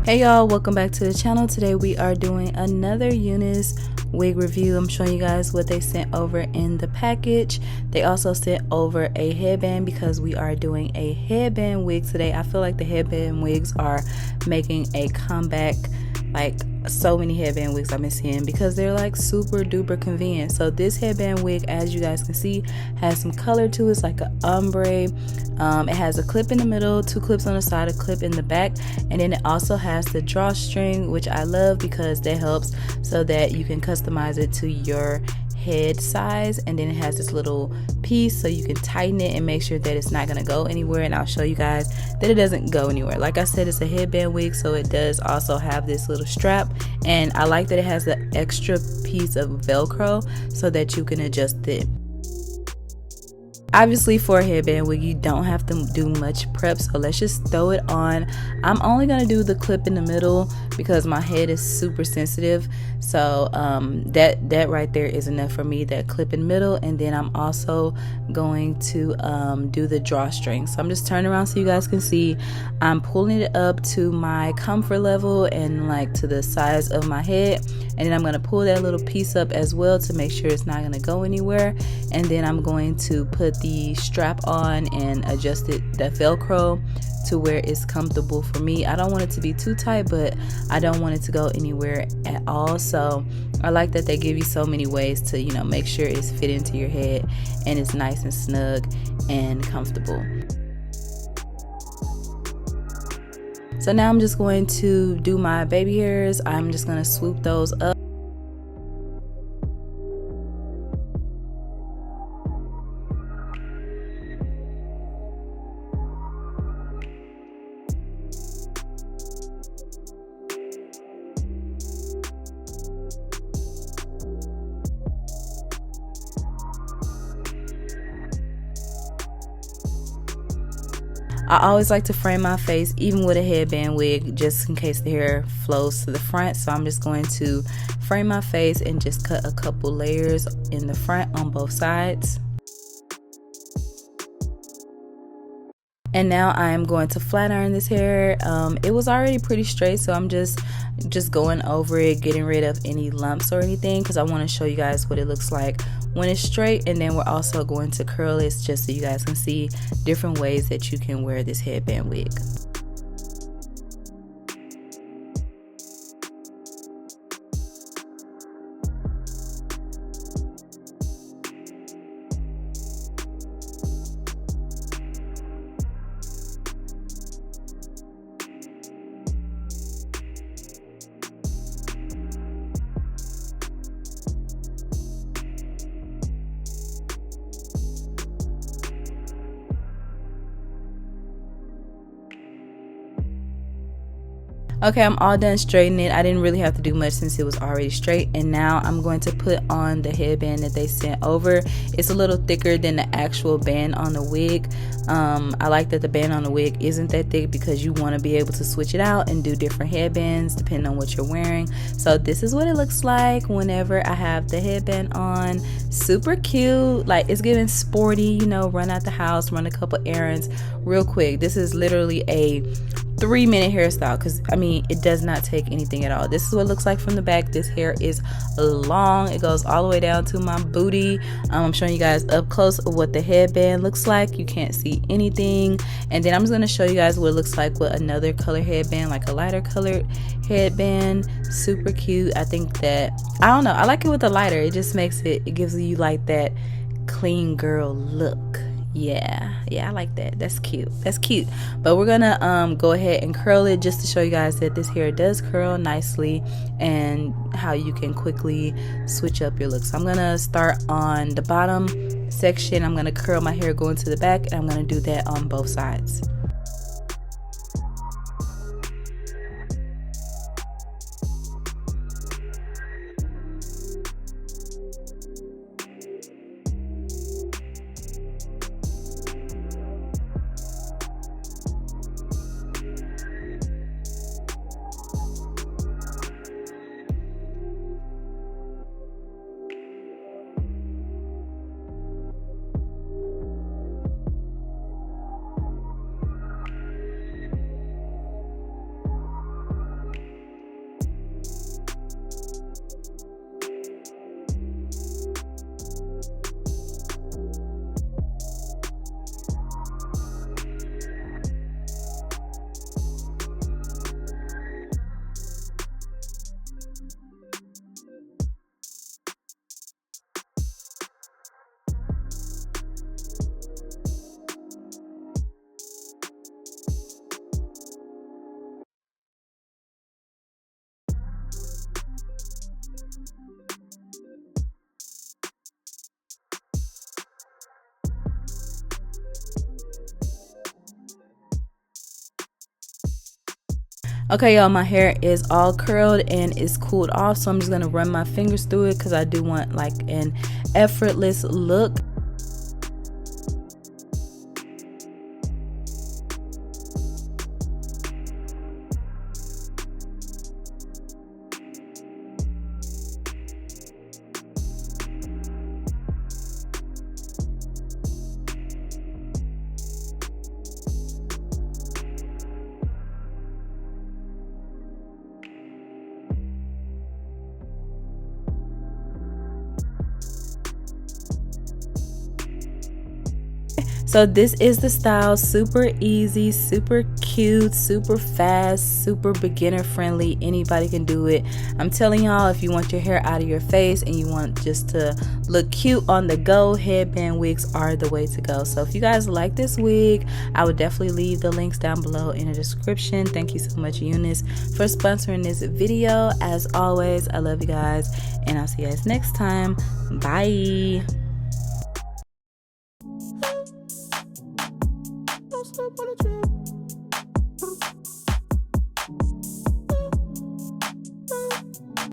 Hey y'all, welcome back to the channel. Today we are doing another Unice wig review. I'm showing you guys what they sent over in the package. They also sent over a headband because we are doing a headband wig today. I feel like the headband wigs are making a comeback. Like, so many headband wigs I've been seeing because they're like super duper convenient. So this headband wig, as you guys can see, has some color to it. It's like an ombre. It has a clip in the middle, two clips on the side, a clip in the back, and then it also has the drawstring, which I love because that helps so that you can customize it to your head size. And then it has this little piece so you can tighten it and make sure that it's not going to go anywhere, and I'll show you guys that it doesn't go anywhere. Like I said, it's a headband wig, so it does also have this little strap, and I like that it has the extra piece of Velcro so that you can adjust it. Obviously, for a headband wig, you don't have to do much prep, so let's just throw it on. I'm only gonna do the clip in the middle because my head is super sensitive, so that right there is enough for me, that clip in the middle. And then I'm also going to do the drawstring. So I'm just turning around so you guys can see. I'm pulling it up to my comfort level and like to the size of my head, and then I'm gonna pull that little piece up as well to make sure it's not gonna go anywhere. And then I'm going to put the strap on and adjust it, that Velcro, to where it's comfortable for me. I don't want it to be too tight, but I don't want it to go anywhere at all. So I like that they give you so many ways to, you know, make sure it's fit into your head and it's nice and snug and comfortable. So now I'm just going to do my baby hairs. I'm just going to swoop those up. I always like to frame my face, even with a headband wig, just in case the hair flows to the front. So I'm just going to frame my face and just cut a couple layers in the front on both sides. And now I am going to flat iron this hair. It was already pretty straight, so I'm just going over it, getting rid of any lumps or anything, because I want to show you guys what it looks like when it's straight. And then we're also going to curl it just so you guys can see different ways that you can wear this headband wig. Okay, I'm all done straightening it. I didn't really have to do much since it was already straight. And now I'm going to put on the headband that they sent over. It's a little thicker than the actual band on the wig. I like that the band on the wig isn't that thick because you want to be able to switch it out and do different headbands depending on what you're wearing. So this is what it looks like whenever I have the headband on. Super cute. Like, it's giving sporty, you know, run out the house, run a couple errands real quick. This is literally a 3-minute hairstyle, because I mean, it does not take anything at all. This is what it looks like from the back. This hair is long, it goes all the way down to my booty. I'm showing you guys up close what the headband looks like. You can't see anything. And then I'm just going to show you guys what it looks like with another color headband, like a lighter colored headband. Super cute. I think that, I don't know, I like it with the lighter. It just makes it gives you like that clean girl look. Yeah, I like that. That's cute. But we're gonna go ahead and curl it just to show you guys that this hair does curl nicely and how you can quickly switch up your look. So I'm gonna start on the bottom section. I'm gonna curl my hair going to the back, and I'm gonna do that on both sides. Okay, y'all, my hair is all curled and it's cooled off, so I'm just gonna run my fingers through it because I do want like an effortless look. So this is the style, super easy, super cute, super fast, super beginner friendly. Anybody can do it. I'm telling y'all, if you want your hair out of your face and you want just to look cute on the go, headband wigs are the way to go. So if you guys like this wig, I would definitely leave the links down below in the description. Thank you so much, Unice, for sponsoring this video. As always, I love you guys and I'll see you guys next time. Bye. Step on the trip.